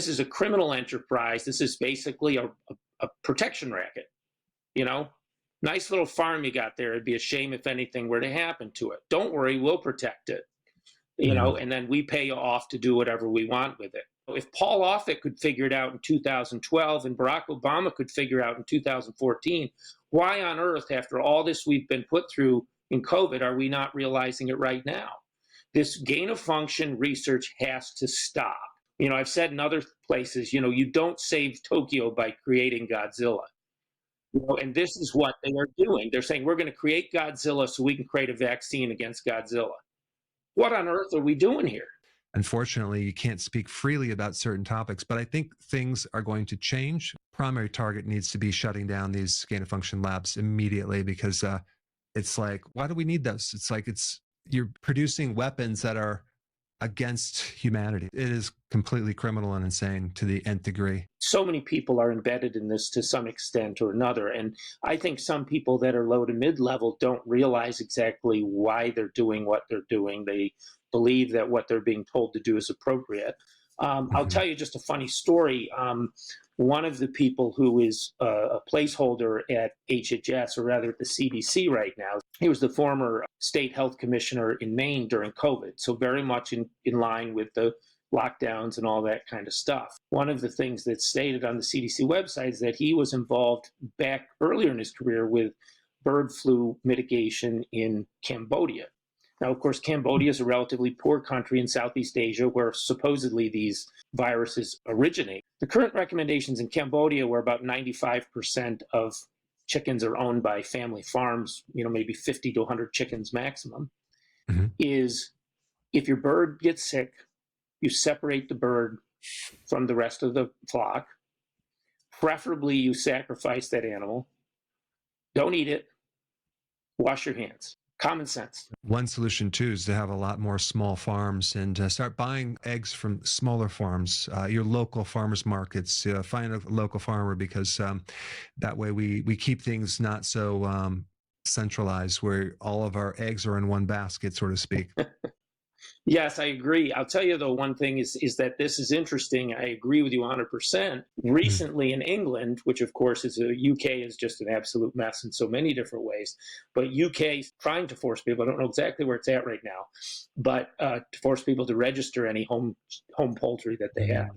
This is a criminal enterprise. This is basically a protection racket. You know, nice little farm you got there. It'd be a shame if anything were to happen to it. Don't worry, we'll protect it. You know, and then we pay you off to do whatever we want with it. If Paul Offit could figure it out in 2012 and Barack Obama could figure it out in 2014, why on earth, after all this we've been put through in COVID, are we not realizing it right now? This gain of function research has to stop. You know, I've said in other places, you know, you don't save Tokyo by creating Godzilla. You know, and this is what they are doing. They're saying we're going to create Godzilla so we can create a vaccine against Godzilla. What on earth are we doing here? Unfortunately, you can't speak freely about certain topics, but I think things are going to change. Primary target needs to be shutting down these gain of function labs immediately, because it's like, why do we need those? It's like you're producing weapons that are against humanity. It is completely criminal and insane to the nth degree. So many people are embedded in this to some extent or another. And I think some people that are low to mid-level don't realize exactly why they're doing what they're doing. They believe that what they're being told to do is appropriate. I'll tell you just a funny story. One of the people who is a placeholder at HHS, or rather at the CDC right now, he was the former state health commissioner in Maine during COVID, so very much in line with the lockdowns and all that kind of stuff. One of the things that's stated on the CDC website is that he was involved back earlier in his career with bird flu mitigation in Cambodia. Now, of course, Cambodia is a relatively poor country in Southeast Asia where supposedly these viruses originate. The current recommendations in Cambodia, where about 95% of chickens are owned by family farms, you know, maybe 50 to 100 chickens maximum, is if your bird gets sick, you separate the bird from the rest of the flock. Preferably, you sacrifice that animal. Don't eat it. Wash your hands. Common sense. One solution, too, is to have a lot more small farms and start buying eggs from smaller farms, your local farmers markets. Find a local farmer, because that way we keep things not so centralized where all of our eggs are in one basket, so to speak. Yes, I agree. I'll tell you, though, one thing is that this is interesting. I agree with you 100%. Recently in England, which of course is UK is just an absolute mess in so many different ways, but UK is trying to force people, I don't know exactly where it's at right now, but to force people to register any home poultry that they have.